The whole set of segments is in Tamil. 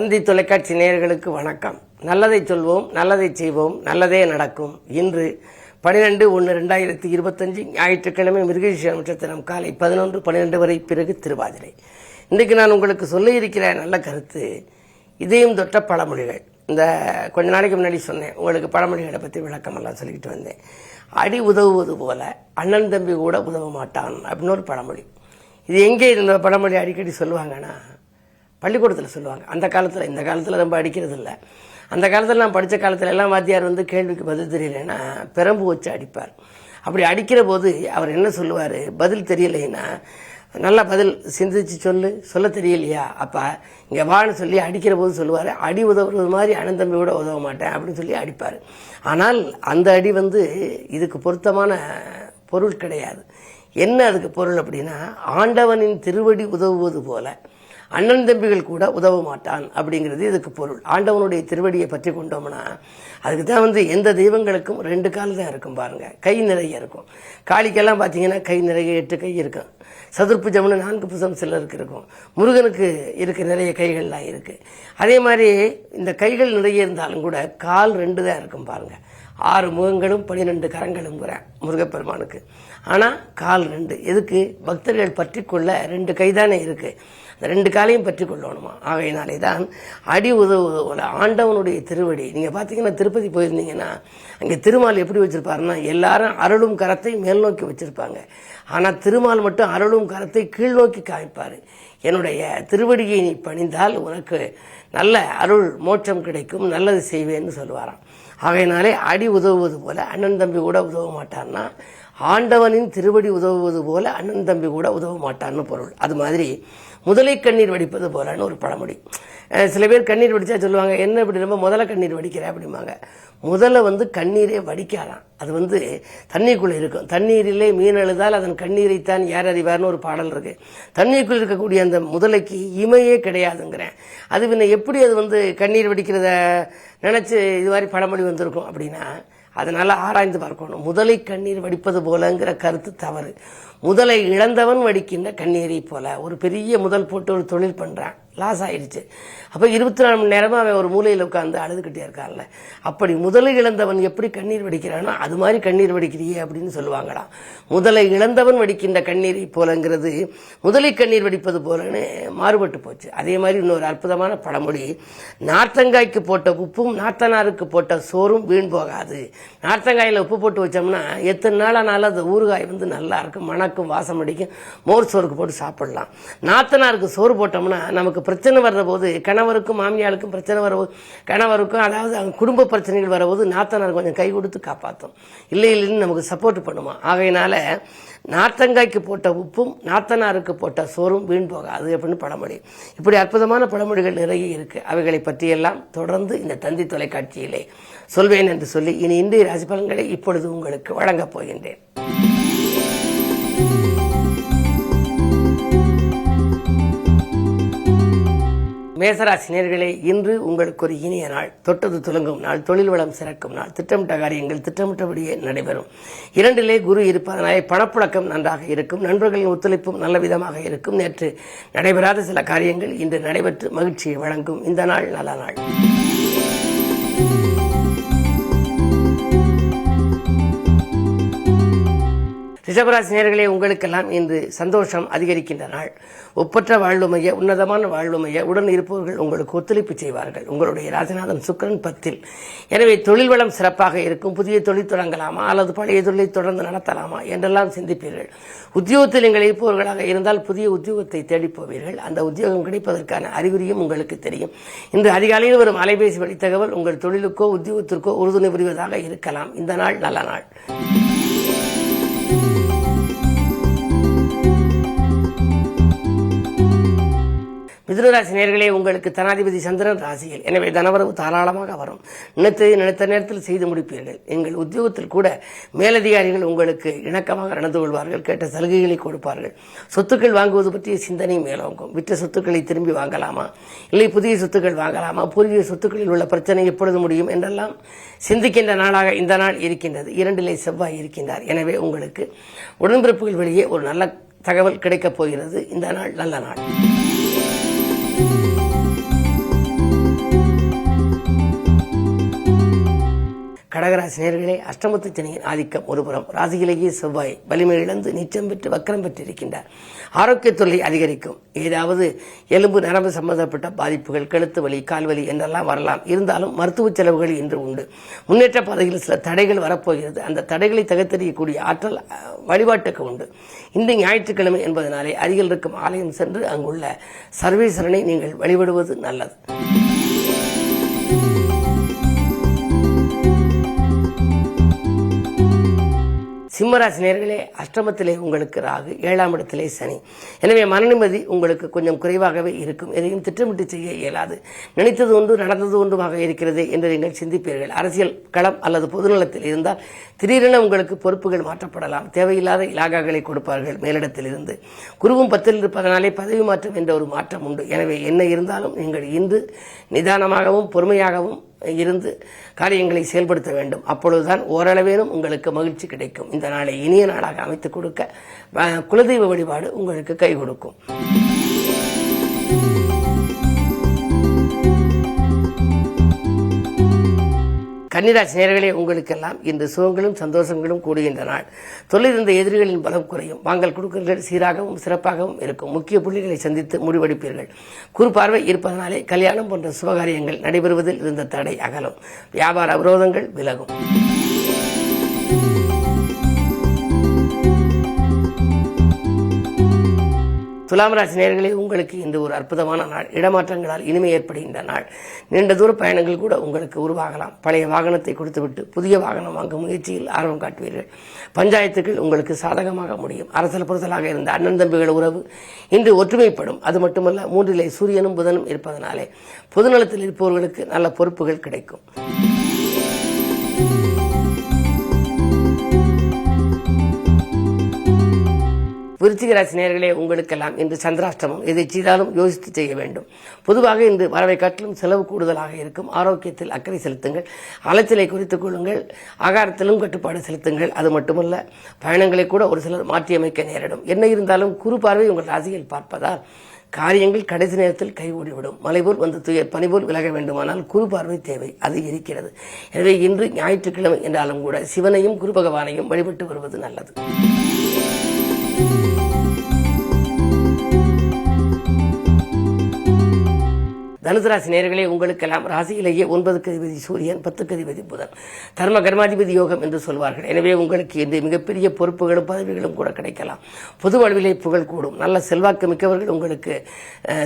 தந்தி தொலைக்காட்சி நேயர்களுக்கு வணக்கம். நல்லதை சொல்வோம், நல்லதை செய்வோம், நல்லதே நடக்கும். இன்று 12/1/2025 ஞாயிற்றுக்கிழமை மிருகசீரிஷ நட்சத்திரம் காலை 11:12 வரை, பிறகு திருவாதிரை. இன்றைக்கு நான் உங்களுக்கு சொல்ல இருக்கிற நல்ல கருத்து இதயம் தொட்ட பழமொழிகள். இந்த கொஞ்ச நாளைக்கு முன்னாடி சொன்னேன், உங்களுக்கு பழமொழிகளை பற்றி விளக்கமெல்லாம் சொல்லிக்கிட்டு வந்தேன். அடி உதவுவது போல அண்ணன் தம்பி கூட உதவ மாட்டான் அப்படின்னு ஒரு பழமொழி. இது எங்கே இந்த பழமொழி அடிக்கடி சொல்லுவாங்கன்னா பள்ளிக்கூடத்தில் சொல்லுவாங்க. அந்த காலத்தில், இந்த காலத்தில் ரொம்ப அடிக்கிறது இல்லை. அந்த காலத்தில் நான் படித்த காலத்தில் எல்லாம் வாத்தியார் கேள்விக்கு பதில் தெரியலைன்னா பெரம்பு வச்சு அடிப்பார். அப்படி அடிக்கிற போது அவர் என்ன சொல்லுவார், பதில் தெரியலைன்னா நல்லா பதில் சிந்திச்சு சொல்ல தெரியலையா அப்பா இங்கே வான்னு சொல்லி அடிக்கிற போது சொல்லுவார், அடி உதவுறது மாதிரி அண்ணன் தம்பி கூட உதவ மாட்டேன் அப்படின்னு சொல்லி அடிப்பார். ஆனால் அந்த அடி இதுக்கு பொருத்தமான பொருள் கிடையாது. என்ன அதுக்கு பொருள் அப்படின்னா, ஆண்டவனின் திருவடி உதவுவது போல அண்ணன் தம்பிகள் கூட உதவ மாட்டான் அப்படிங்கிறது இதுக்கு பொருள். ஆண்டவனுடைய திருவடியை பற்றி கொண்டோம்னா அதுக்கு தான் எந்த தெய்வங்களுக்கும் 2 கால் தான் இருக்கும் பாருங்க, கை நிறைய இருக்கும். காளிக்கெல்லாம் பார்த்தீங்கன்னா கை நிறைய 8 கை இருக்கும். சதுர்புஜம்னு 4 புஜம் சிலருக்கு இருக்கும். முருகனுக்கு இருக்க நிறைய கைகள்லாம் இருக்கு. அதே மாதிரி இந்த கைகள் நிறைய இருந்தாலும் கூட கால் 2 தான் இருக்கும் பாருங்க. 6 முகங்களும் 12 கரங்களும் முருகப்பெருமானுக்கு. ஆனால் கால் 2 எதுக்கு? பக்தர்கள் பற்றி கொள்ள 2 கை தானே இருக்கு. அந்த 2 காலையும் பற்றி கொள்ளணுமா. ஆகையினாலே தான் அடி உதவுவது ஆண்டவனுடைய திருவடி. நீங்கள் பார்த்தீங்கன்னா திருப்பதி போயிருந்தீங்கன்னா அங்கே திருமால் எப்படி வச்சிருப்பாருன்னா, எல்லாரும் அருளும் கரத்தை மேல் நோக்கி வச்சிருப்பாங்க. ஆனால் திருமால் மட்டும் அருளும் கரத்தை கீழ் நோக்கி காமிப்பார். என்னுடைய திருவடியை நீ பணிந்தால் உனக்கு நல்ல அருள் மோட்சம் கிடைக்கும், நல்லது செய்வேன்னு சொல்லுவாராம். ஆகையினாலே அடி உதவுவது போல அண்ணன் தம்பி கூட உதவ மாட்டான்னா, ஆண்டவனின் திருவடி உதவுவது போல அண்ணன் தம்பி கூட உதவ மாட்டான்னு பொருள். அது மாதிரி முதலை கண்ணீர் வடிப்பது போலன்னு ஒரு பழமொழி. சில பேர் கண்ணீர் வடிச்சா சொல்லுவாங்க, என்ன இப்படி ரொம்ப முதல்ல கண்ணீர் வடிக்கிற அப்படிம்பாங்க. முதல்ல கண்ணீரே வடிக்கலாம். அது தண்ணீருக்குள்ள இருக்கும். தண்ணீரிலே மீன் அழுதால் அதன் கண்ணீரைத்தான் யார் அறிவார்னு ஒரு பாடல் இருக்கு. தண்ணீருக்குள் இருக்கக்கூடிய அந்த முதலைக்கு இமையே கிடையாதுங்கிறேன். அது பின்ன எப்படி அது கண்ணீர் வடிக்கிறத நினைச்சு இது மாதிரி பழமொழி வந்திருக்கும் அப்படின்னா, அதனால ஆராய்ந்து பார்க்கணும். முதலை கண்ணீர் வடிப்பது போலங்கிற கருத்து தவறு. முதலை இழந்தவன் வடிக்கின்ற கண்ணீரை போல. ஒரு பெரிய முதல் போட்டு ஒரு தொழில் பண்றான், லாஸ் ஆயிடுச்சு. அப்ப 24 மணி நேரமா அவன் ஒரு மூலையில் உட்கார்ந்து அழுதுகிட்டே இருக்கான்ல. அப்படி முதலை இழந்தவன் எப்படி கண்ணீர் வடிக்கிறானோ அது மாதிரி கண்ணீர் வடிக்கிறியே அப்படின்னு சொல்லுவாங்களாம். முதலை இழந்தவன் வடிக்கின்ற கண்ணீரை போலங்கிறது முதலை கண்ணீர் வடிப்பது போலன்னு மாறுபட்டு போச்சு. அதே மாதிரி இன்னொரு அற்புதமான பழமொழி, நார்த்தங்காய்க்கு போட்ட உப்பும் நாத்தனாருக்கு போட்ட சோறும் வீண் போகாது. நார்த்தங்காயில உப்பு போட்டு வச்சோம்னா எத்தனை நாளானாலும் அந்த ஊறுகாய் நல்லா இருக்கும், மணக்கும், வாசம் அடிக்கும். மோர் சோறுக்கு போட்டு சாப்பிடலாம். நாத்தனாருக்கு சோறு போட்டோம்னா நமக்கு பிரச்சனை வர்ற போது, கணவருக்கும் மாமியாருக்கும் பிரச்சனை வரபோது, கணவருக்கும் அதாவது அவங்க குடும்ப பிரச்சனைகள் வரபோது நாத்தனார் கொஞ்சம் கை கொடுத்து காப்பாற்றும், இல்லைன்னு நமக்கு சப்போர்ட் பண்ணுமா. ஆகையினால நார்த்தங்காய்க்கு போட்ட உப்பும் நாத்தனாருக்கு போட்ட சோறும் வீண் போகாது அப்படின்னு பழமொழி. இப்படி அற்புதமான பழமொழிகள் நிறைய இருக்கு. அவைகளை பற்றியெல்லாம் தொடர்ந்து இந்த தந்தி தொலைக்காட்சியிலே சொல்வேன் என்று சொல்லி இனி இன்றைய ராசி பலன்களை இப்பொழுது உங்களுக்கு வழங்கப் போகின்றேன். மேசராசி நேயர்களே, இன்று உங்களுக்கு ஒரு இனிய நாள். தொட்டது துலங்கும் நாள், தொழில் வளம் சிறக்கும் நாள், திட்டமிட்ட காரியங்கள் திட்டமிட்டபடியே நடைபெறும். 2லே குரு இருப்பதனாலே பணப்புழக்கம் நன்றாக இருக்கும். நண்பர்களின் ஒத்துழைப்பும் நல்ல விதமாக இருக்கும். நேற்று நடைபெறாத சில காரியங்கள் இன்று நடைபெற்று மகிழ்ச்சியை வழங்கும். இந்த நாள் நல்ல நாள். ரிஷபராசி நேயர்களே, உங்களுக்கெல்லாம் இன்று சந்தோஷம் அதிகரிக்கின்ற நாள். ஒப்பற்ற வாழ்வுமைய, உன்னதமான வாழ்வுமைய, உடன் இருப்பவர்கள் உங்களுக்கு ஒத்துழைப்பு செய்வார்கள். உங்களுடைய ராசிநாதன் சுக்கிரன் 10. எனவே தொழில் வளம் சிறப்பாக இருக்கும். புதிய தொழில் தொடங்கலாமா அல்லது பழைய தொழிலை தொடர்ந்து நடத்தலாமா என்றெல்லாம் சிந்திப்பீர்கள். உத்தியோகத்தில் நீங்கள் இருப்பவர்களாக இருந்தால் புதிய உத்தியோகத்தை தேடிப் போவீர்கள். அந்த உத்தியோகம் கிடைப்பதற்கான அறிகுறியும் உங்களுக்கு தெரியும். இன்று அதிகாலையில் வரும் அலைபேசி வழி தகவல் உங்கள் தொழிலுக்கோ உத்தியோகத்திற்கோ உறுதுணை புரிவதாக இருக்கலாம். இந்த நாள் நல்ல நாள். மிதுனராசி நேயர்களே, உங்களுக்கு தனாதிபதி சந்திரன் ராசியில். எனவே தனவரவு தாராளமாக வரும். நினைத்த நேரத்தில் செய்து முடிப்பீர்கள். எங்கள் உத்தியோகத்தில் கூட மேலதிகாரிகள் உங்களுக்கு இணக்கமாக நடந்து கொள்வார்கள். கேட்ட சலுகைகளை கொடுப்பார்கள். சொத்துக்கள் வாங்குவது பற்றிய சிந்தனை மேலோங்கும். விற்ற சொத்துக்களை திரும்பி வாங்கலாமா, இல்லை புதிய சொத்துக்கள் வாங்கலாமா, பூர்வீக சொத்துக்களில் உள்ள பிரச்சனை எப்பொழுது முடியும் என்றெல்லாம் சிந்திக்கின்ற நாளாக இந்த நாள் இருக்கின்றது. 2லே செவ்வாய் இருக்கின்றார். எனவே உங்களுக்கு உடன்பிறப்புகள் வழியே ஒரு நல்ல தகவல் கிடைக்கப் போகிறது. இந்த நாள் நல்ல நாள். கடகராசி நேயர்களே, அஷ்டமத்து சனியின் ஆதிக்கம் ஒருபுறம், ராசியிலேயே செவ்வாய் வலிமை இழந்து நீச்சம் பெற்று வக்கரம் பெற்றிருக்கின்றார். ஆரோக்கிய தொல்லை அதிகரிக்கும். ஏதாவது எலும்பு நரம்பு சம்பந்தப்பட்ட பாதிப்புகள், கழுத்து வலி, கால்வலி என்றெல்லாம் வரலாம். இருந்தாலும் மருத்துவ செலவுகள் இன்று உண்டு. முன்னேற்ற பாதையில் சில தடைகள் வரப்போகிறது. அந்த தடைகளை தகர்த்தெறியக்கூடிய ஆற்றல் வழிபாட்டுக்கு உண்டு. இன்று ஞாயிற்றுக்கிழமை என்பதனாலே அருகில் இருக்கும் ஆலயம் சென்று அங்குள்ள சர்வேஸ்வரனை நீங்கள் வழிபடுவது நல்லது. சிம்மராசி நேயர்களே, அஷ்டமத்திலே உங்களுக்கு ராகு, 7ஆம் இடத்திலே சனி. எனவே மன நிம்மதி உங்களுக்கு கொஞ்சம் குறைவாகவே இருக்கும். எதையும் திட்டமிட்டு செய்ய இயலாது. நினைத்தது ஒன்று நடந்தது ஒன்றுமாக இருக்கிறது என்று நீங்கள் சிந்திப்பீர்கள். அரசியல் களம் அல்லது பொதுநலத்தில் இருந்தால் திடீரென உங்களுக்கு பொறுப்புகள் மாற்றப்படலாம். தேவையில்லாத இலாகாக்களை கொடுப்பார்கள் மேலிடத்தில் இருந்து. குருவும் 10ல் இருப்பதனாலே பதவி மாற்றம் என்ற ஒரு மாற்றம் உண்டு. எனவே என்ன இருந்தாலும் நீங்கள் இன்று நிதானமாகவும் பொறுமையாகவும் இருந்து காரியங்களை செயல்படுத்த வேண்டும். அப்பொழுதுதான் ஓரளவேனும் உங்களுக்கு மகிழ்ச்சி கிடைக்கும். இந்த நாளை இனிய நாளாக அமைத்துக் கொடுக்க குலதெய்வ வழிபாடு உங்களுக்கு கை கொடுக்கும். கன்னிராசி நேயர்களே, உங்களுக்கெல்லாம் இன்று சுகங்களும் சந்தோஷங்களும் கூடுகின்ற நாள். தொழிலிருந்த எதிரிகளின் பலம் குறையும். வாங்கல் கொடுக்கல்கள் சீராகவும் சிறப்பாகவும் இருக்கும். முக்கிய புள்ளிகளை சந்தித்து முடிவெடுப்பீர்கள். குறுபார்வை இருப்பதனாலே கல்யாணம் போன்ற சுபகாரியங்கள் நடைபெறுவதில் இருந்த தடை அகலும். வியாபார விரோதங்கள் விலகும். துலாம் ராசி நேயர்களே, உங்களுக்கு இன்று ஒரு அற்புதமான நாள். இடமாற்றங்களால் இனிமை ஏற்படுகின்ற நாள். நீண்ட தூர பயணங்கள் கூட உங்களுக்கு உருவாகலாம். பழைய வாகனத்தை கொடுத்துவிட்டு புதிய வாகனம் வாங்கும் முயற்சியில் ஆர்வம் காட்டுவீர்கள். பஞ்சாயத்துகள் உங்களுக்கு சாதகமாக முடியும். அரசல் புரசலாக இருந்த அண்ணன் தம்பிகள் உறவு இன்று ஒற்றுமைப்படும். அது மட்டுமல்ல, 3லே சூரியனும் புதனும் இருப்பதனாலே பொதுநலத்தில் இருப்பவர்களுக்கு நல்ல பொறுப்புகள் கிடைக்கும். விருச்சிக ராசி நேயர்களே, உங்களுக்கெல்லாம் இன்று சந்திராஷ்டமம். எதை செய்தாலும் யோசித்து செய்ய வேண்டும். பொதுவாக இன்று வரவை காட்டிலும் செலவு கூடுதலாக இருக்கும். ஆரோக்கியத்தில் அக்கறை செலுத்துங்கள். அலைச்சலை குறித்துக் கொள்ளுங்கள். ஆகாரத்திலும் கட்டுப்பாடு செலுத்துங்கள். அது மட்டுமல்ல, பயணங்களை கூட ஒரு சிலர் மாற்றியமைக்க நேரிடும். என்ன இருந்தாலும் குறு பார்வை உங்கள் ராசியில் பார்ப்பதால் காரியங்கள் கடைசி நேரத்தில் கைகூடிவிடும். மலைபோல் வந்து துயர் பனிபோல் விலக வேண்டுமானால் குரு பார்வை தேவை. அது இருக்கிறது. எனவே இன்று ஞாயிற்றுக்கிழமை என்றாலும் கூட சிவனையும் குரு பகவானையும் வழிபட்டு வருவது நல்லது. தனுசு ராசி நேயர்களே, உங்களுக்கெல்லாம் ராசியிலேயே 9க்கு அதிபதி சூரியன், 10க்கு அதிபதி புதன், தர்ம கர்மாதிபதி யோகம் என்று சொல்வார்கள். எனவே உங்களுக்கு இன்று மிகப்பெரிய பொறுப்புகளும் பதவிகளும் கூட கிடைக்கலாம். பொது வாழ்விலே புகழ் கூடும். நல்ல செல்வாக்கு மிக்கவர்கள் உங்களுக்கு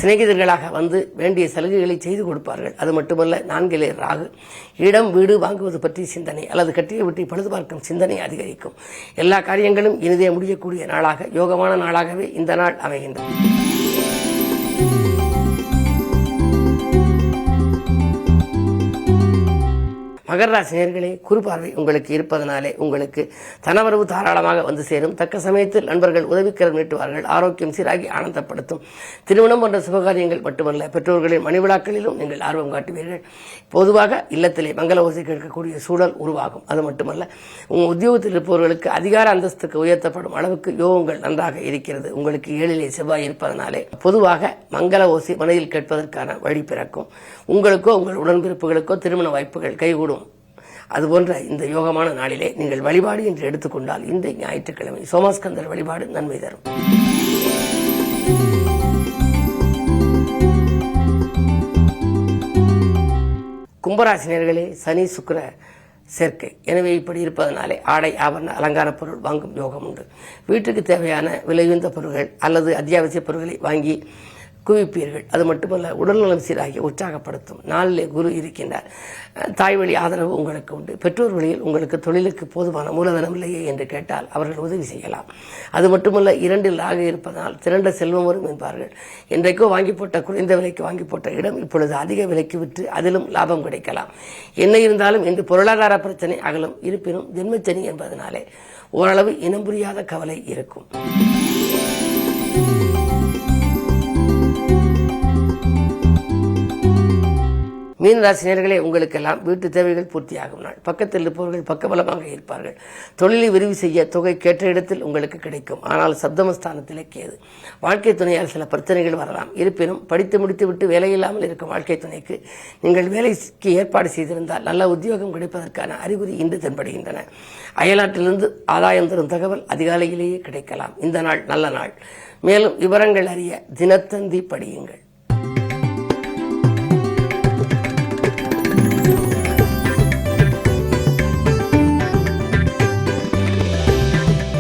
சிநேகிதர்களாக வந்து வேண்டிய சலுகைகளை செய்து கொடுப்பார்கள். அது மட்டுமல்ல, 4லே ராகு. இடம் வீடு வாங்குவது பற்றி சிந்தனை அல்லது கட்டிய விட்டி பழுது பார்க்கும் சிந்தனை அதிகரிக்கும். எல்லா காரியங்களும் இனிதே முடியக்கூடிய நாளாக, யோகமான நாளாகவே இந்த நாள் அமைகின்றது. மகர ராசி நேயர்களே, குறுபார்வை உங்களுக்கு இருப்பதனாலே உங்களுக்கு தனவரவு தாராளமாக வந்து சேரும். தக்க சமயத்தில் நண்பர்கள் உதவிக்கரம் நீட்டுவார்கள். ஆரோக்கியம் சீராகி ஆனந்தப்படுத்தும். திருமணம் போன்ற சுபகாரியங்கள் மட்டுமல்ல, பெற்றோர்களின் மணிவிழாக்களிலும் நீங்கள் ஆர்வம் காட்டுவீர்கள். பொதுவாக இல்லத்திலே மங்கள ஓசை கேட்கக்கூடிய சூழல் உருவாகும். அது மட்டுமல்ல, உங்கள் உத்தியோகத்தில் இருப்பவர்களுக்கு அதிகார அந்தஸ்துக்கு உயர்த்தப்படும் அளவுக்கு யோகங்கள் நன்றாக இருக்கிறது. உங்களுக்கு 7லே செவ்வாய் இருப்பதனாலே பொதுவாக மங்கள ஓசை மனதில் கேட்பதற்கான வழி பிறக்கும். உங்களுக்கோ உங்கள் உடன்பிறப்புகளுக்கோ திருமண வாய்ப்புகள் கைகூடும். அதுபோன்ற இந்த யோகமான நாளிலே நீங்கள் வழிபாடு என்று எடுத்துக்கொண்டால் இந்த ஞாயிற்றுக்கிழமை சோமாஸ்கந்தர் வழிபாடு நன்மை தரும். கும்பராசினியர்களே, சனி சுக்கிர சேர்க்கை. எனவே இப்படி இருப்பதனாலே ஆடை ஆபரண அலங்கார பொருள் வாங்கும் யோகம் உண்டு. வீட்டுக்கு தேவையான விலையுந்த பொருட்கள் அல்லது அத்தியாவசிய பொருட்களை வாங்கி குவிப்பீர்கள். அது மட்டுமல்ல, உடல்நலம் சீராகி உற்சாகப்படுத்தும். 4லே குரு இருக்கின்றார். தாய் வழி ஆதரவு உங்களுக்கு உண்டு. பெற்றோர் வழியில் உங்களுக்கு தொழிலுக்கு போதுமான மூலதனம் இல்லையே என்று கேட்டால் அவர்கள் உதவி செய்யலாம். அது மட்டுமல்ல, 2ல் ராகு இருப்பதனால் திரண்ட செல்வம் வரும் என்பார்கள். என்றைக்கோ வாங்கி போட்ட குறைந்த விலைக்கு வாங்கி போட்ட இடம் இப்பொழுது அதிக விலைக்கு விற்று அதிலும் லாபம் கிடைக்கலாம். என்ன இருந்தாலும் இன்று பொருளாதார பிரச்சனை அகலும். இருப்பினும் ஜென்மச்சனி என்பதனாலே ஓரளவு இனம் புரியாத கவலை இருக்கும். மீனராசினியர்களே, உங்களுக்கெல்லாம் வீட்டு தேவைகள் பூர்த்தியாகும் நாள். பக்கத்தில் இருப்பவர்கள் பக்கபலமாக இருப்பார்கள். தொழிலை விரிவு செய்ய தொகை கேட்ட இடத்தில் உங்களுக்கு கிடைக்கும். ஆனால் சப்தமஸ்தானத்திலே கேது. வாழ்க்கை துணையால் சில பிரச்சனைகள் வரலாம். இருப்பினும் படித்து முடித்துவிட்டு வேலையில்லாமல் இருக்கும் வாழ்க்கை துணைக்கு நீங்கள் வேலைக்கு ஏற்பாடு செய்திருந்தால் நல்ல உத்தியோகம் கிடைப்பதற்கான அறிகுறி இன்று தென்படுகின்றன. அயல்நாட்டிலிருந்து ஆதாயம் தரும் தகவல் அதிகாலையிலேயே கிடைக்கலாம். இந்த நாள் நல்ல நாள். மேலும் விவரங்கள் அறிய தினத்தந்தி படியுங்கள்.